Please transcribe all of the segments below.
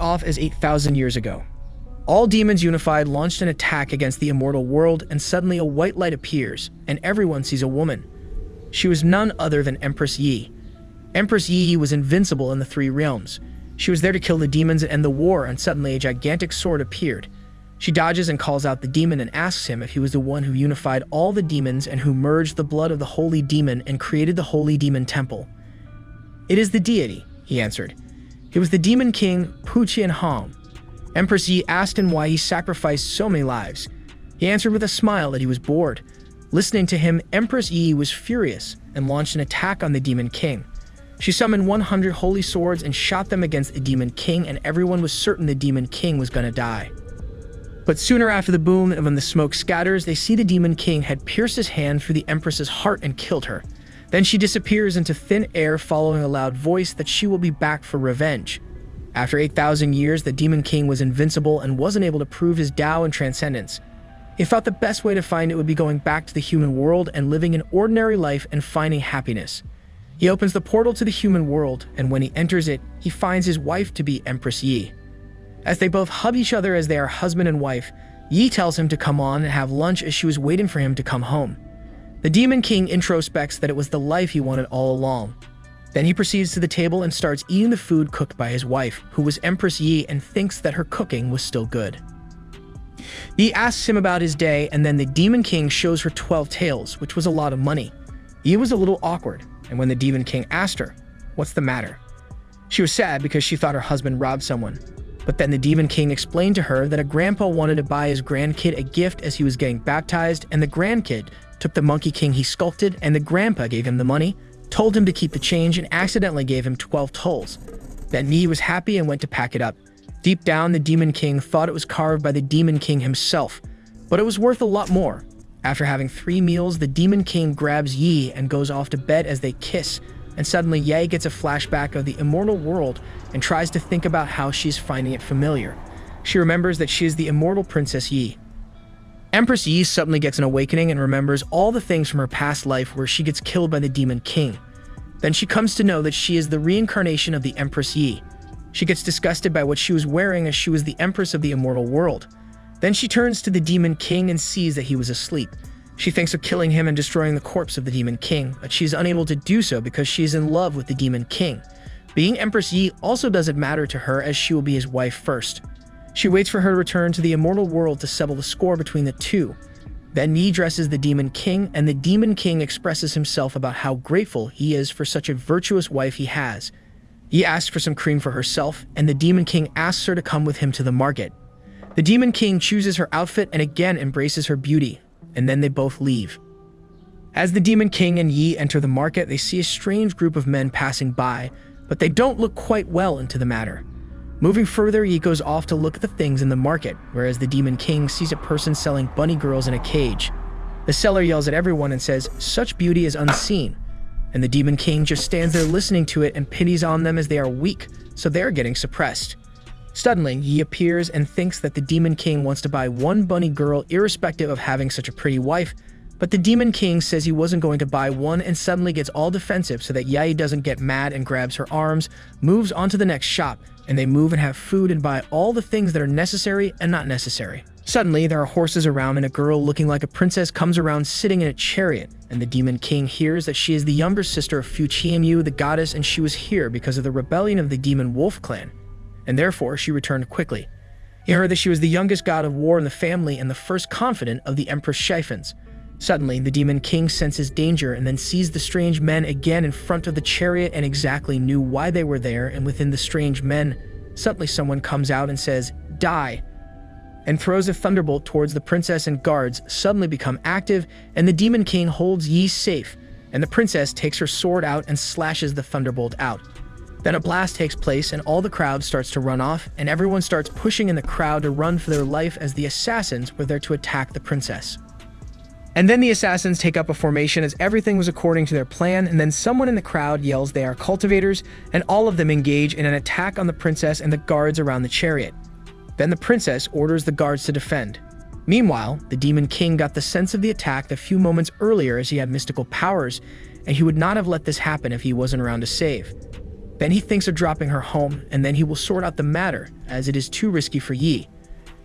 off as 8,000 years ago. All demons unified launched an attack against the immortal world, and suddenly a white light appears, and everyone sees a woman. She was none other than Empress Yi. Empress Yi was invincible in the three realms. She was there to kill the demons and end the war, and suddenly a gigantic sword appeared. She dodges and calls out the demon and asks him if he was the one who unified all the demons and who merged the blood of the holy demon and created the holy demon temple. "It is the deity," he answered. "It was the demon king Pu-Chien-Hong." Empress Yi asked him why he sacrificed so many lives. He answered with a smile that he was bored. Listening to him, Empress Yi was furious and launched an attack on the demon king. She summoned 100 holy swords and shot them against the demon king, and everyone was certain the demon king was gonna die. But sooner after the boom and when the smoke scatters, they see the demon king had pierced his hand through the empress's heart and killed her. Then she disappears into thin air, following a loud voice that she will be back for revenge. After 8,000 years, the demon king was invincible and wasn't able to prove his Tao and transcendence. He thought the best way to find it would be going back to the human world and living an ordinary life and finding happiness. He opens the portal to the human world, and when he enters it, he finds his wife to be Empress Yi. As they both hug each other as they are husband and wife, Yi tells him to come on and have lunch as she was waiting for him to come home. The demon king introspects that it was the life he wanted all along. Then he proceeds to the table and starts eating the food cooked by his wife, who was Empress Yi, and thinks that her cooking was still good. Yi asks him about his day, and then the demon king shows her 12 taels, which was a lot of money. Yi was a little awkward, and when the demon king asked her, "What's the matter?" she was sad because she thought her husband robbed someone. But then the demon king explained to her that a grandpa wanted to buy his grandkid a gift as he was getting baptized, and the grandkid took the monkey king he sculpted, and the grandpa gave him the money, told him to keep the change, and accidentally gave him 12 tolls. Then Yi was happy and went to pack it up. Deep down, the demon king thought it was carved by the demon king himself, but it was worth a lot more. After having 3 meals, the demon king grabs Yi and goes off to bed as they kiss, and suddenly Yi gets a flashback of the immortal world and tries to think about how she's finding it familiar. She remembers that she is the immortal Princess Yi. Empress Yi suddenly gets an awakening and remembers all the things from her past life where she gets killed by the demon king. Then she comes to know that she is the reincarnation of the Empress Yi. She gets disgusted by what she was wearing as she was the empress of the immortal world. Then she turns to the demon king and sees that he was asleep. She thinks of killing him and destroying the corpse of the demon king, but she is unable to do so because she is in love with the demon king. Being Empress Yi also doesn't matter to her, as she will be his wife first. She waits for her to return to the immortal world to settle the score between the two. Then Yi dresses the demon king, and the demon king expresses himself about how grateful he is for such a virtuous wife he has. Yi asks for some cream for herself, and the demon king asks her to come with him to the market. The demon king chooses her outfit and again embraces her beauty, and then they both leave. As the demon king and Yi enter the market, they see a strange group of men passing by, but they don't look quite well into the matter. Moving further, Yi goes off to look at the things in the market, whereas the demon king sees a person selling bunny girls in a cage. The seller yells at everyone and says, "Such beauty is unseen." And the demon king just stands there listening to it and pities on them as they are weak, so they're getting suppressed. Suddenly, Yi appears and thinks that the demon king wants to buy one bunny girl irrespective of having such a pretty wife, but the demon king says he wasn't going to buy one and suddenly gets all defensive so that Yi doesn't get mad and grabs her arms, moves on to the next shop, and they move and have food and buy all the things that are necessary and not necessary. Suddenly, there are horses around and a girl looking like a princess comes around sitting in a chariot, and the demon king hears that she is the younger sister of Fu-Chiemu, the goddess, and she was here because of the rebellion of the demon wolf clan, and therefore she returned quickly. He heard that she was the youngest god of war in the family and the first confidant of the Empress Shiphens. Suddenly, the demon king senses danger and then sees the strange men again in front of the chariot and exactly knew why they were there, and within the strange men, suddenly someone comes out and says, "Die," and throws a thunderbolt towards the princess, and guards suddenly become active, and the demon king holds Yi safe, and the princess takes her sword out and slashes the thunderbolt out. Then a blast takes place and all the crowd starts to run off, and everyone starts pushing in the crowd to run for their life as the assassins were there to attack the princess. And then the assassins take up a formation as everything was according to their plan, and then someone in the crowd yells they are cultivators, and all of them engage in an attack on the princess and the guards around the chariot. Then the princess orders the guards to defend. Meanwhile, the demon king got the sense of the attack a few moments earlier as he had mystical powers, and he would not have let this happen if he wasn't around to save. Then he thinks of dropping her home, and then he will sort out the matter, as it is too risky for Yi.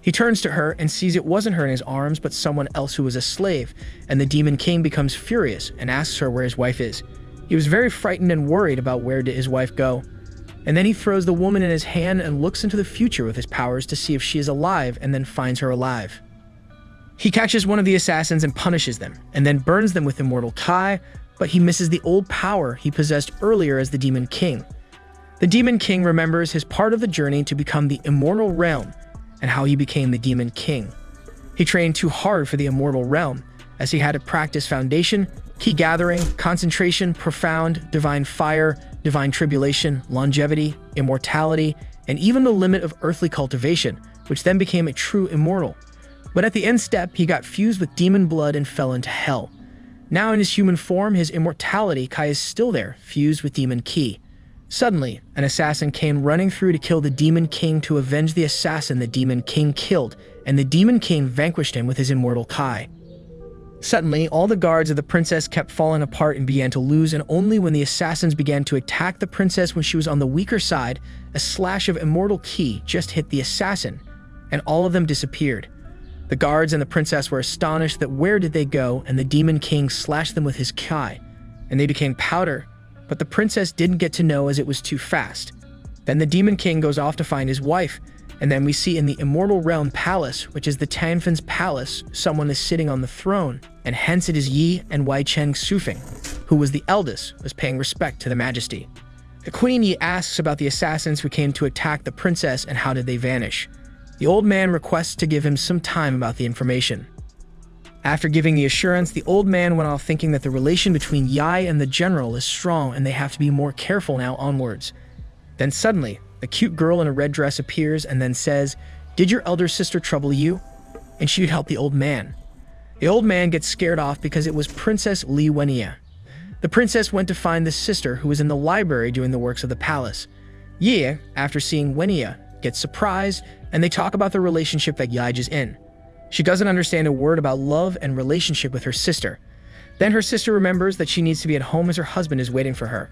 He turns to her and sees it wasn't her in his arms, but someone else who was a slave, and the Demon King becomes furious and asks her where his wife is. He was very frightened and worried about where did his wife go. And then he throws the woman in his hand and looks into the future with his powers to see if she is alive, and then finds her alive. He catches one of the assassins and punishes them, and then burns them with immortal Kai, but he misses the old power he possessed earlier as the Demon King. The Demon King remembers his part of the journey to become the immortal realm, and how he became the Demon King. He trained too hard for the immortal realm, as he had to practice foundation, key gathering, concentration, profound, divine fire, divine tribulation, longevity, immortality, and even the limit of earthly cultivation, which then became a true immortal. But at the end step, he got fused with demon blood and fell into hell. Now in his human form, his immortality Kai is still there, fused with demon ki. Suddenly, an assassin came running through to kill the Demon King to avenge the assassin the Demon King killed, and the Demon King vanquished him with his immortal Kai. Suddenly, all the guards of the princess kept falling apart and began to lose, and only when the assassins began to attack the princess when she was on the weaker side, a slash of immortal ki just hit the assassin, and all of them disappeared. The guards and the princess were astonished that where did they go, and the Demon King slashed them with his Kai, and they became powder, but the princess didn't get to know as it was too fast. Then the Demon King goes off to find his wife, and then we see in the Immortal Realm Palace, which is the Tanfin's palace, someone is sitting on the throne, and hence it is Yi and Wei Cheng Sufeng, who was the eldest, was paying respect to the majesty. The Queen Yi asks about the assassins who came to attack the princess and how did they vanish. The old man requests to give him some time about the information. After giving the assurance, the old man went off thinking that the relation between Yi and the general is strong and they have to be more careful now onwards. Then suddenly, a cute girl in a red dress appears and then says, "Did your elder sister trouble you?" And she'd help the old man. The old man gets scared off because it was Princess Li Wenia. The princess went to find the sister who was in the library doing the works of the palace. Yi, after seeing Wenia, gets surprised and they talk about the relationship that Yi is in. She doesn't understand a word about love and relationship with her sister. Then her sister remembers that she needs to be at home as her husband is waiting for her.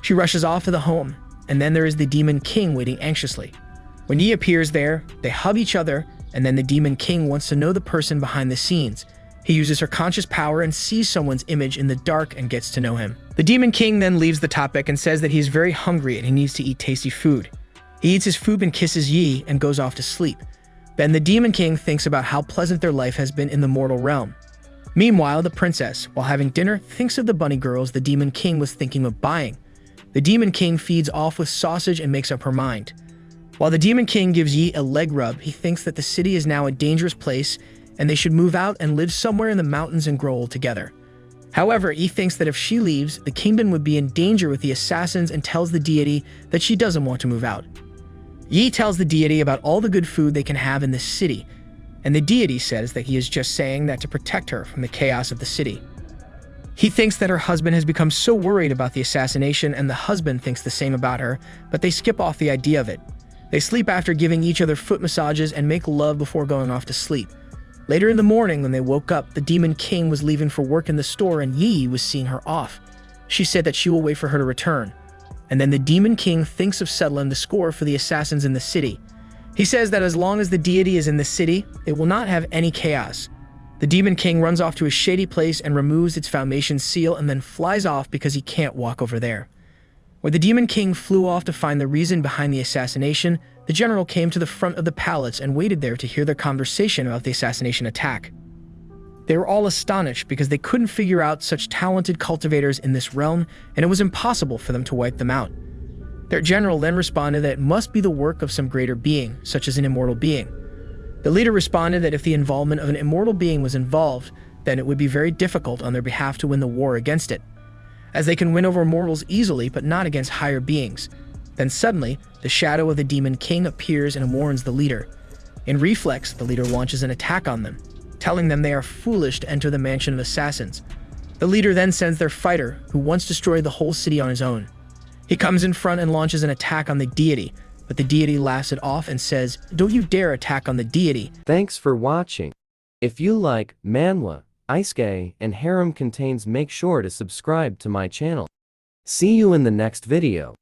She rushes off to the home, and then there is the Demon King waiting anxiously. When Yi appears there, they hug each other, and then the Demon King wants to know the person behind the scenes. He uses her conscious power and sees someone's image in the dark and gets to know him. The Demon King then leaves the topic and says that he is very hungry and he needs to eat tasty food. He eats his food and kisses Yi and goes off to sleep. Then the Demon King thinks about how pleasant their life has been in the mortal realm. Meanwhile, the princess, while having dinner, thinks of the bunny girls the Demon King was thinking of buying. The Demon King feeds off with sausage and makes up her mind. While the Demon King gives Yi a leg rub, he thinks that the city is now a dangerous place and they should move out and live somewhere in the mountains and grow old together. However, Yi thinks that if she leaves, the kingdom would be in danger with the assassins and tells the deity that she doesn't want to move out. Yi tells the deity about all the good food they can have in this city, and the deity says that he is just saying that to protect her from the chaos of the city. He thinks that her husband has become so worried about the assassination and the husband thinks the same about her, but they skip off the idea of it. They sleep after giving each other foot massages and make love before going off to sleep. Later in the morning when they woke up, the Demon King was leaving for work in the store and Yi was seeing her off. She said that she will wait for her to return. And then the Demon King thinks of settling the score for the assassins in the city. He says that as long as the deity is in the city, it will not have any chaos. The Demon King runs off to a shady place and removes its foundation seal and then flies off because he can't walk over there. When the Demon King flew off to find the reason behind the assassination, the general came to the front of the palace and waited there to hear their conversation about the assassination attack. They were all astonished because they couldn't figure out such talented cultivators in this realm, and it was impossible for them to wipe them out. Their general then responded that it must be the work of some greater being, such as an immortal being. The leader responded that if the involvement of an immortal being was involved, then it would be very difficult on their behalf to win the war against it, as they can win over mortals easily but not against higher beings. Then suddenly, the shadow of the Demon King appears and warns the leader. In reflex, the leader launches an attack on them, telling them they are foolish to enter the mansion of assassins. The leader then sends their fighter, who once destroyed the whole city on his own. He comes in front and launches an attack on the deity, but the deity laughs it off and says, "Don't you dare attack on the deity." Thanks for watching. If you like manhwa, isekai, and harem contains, make sure to subscribe to my channel. See you in the next video.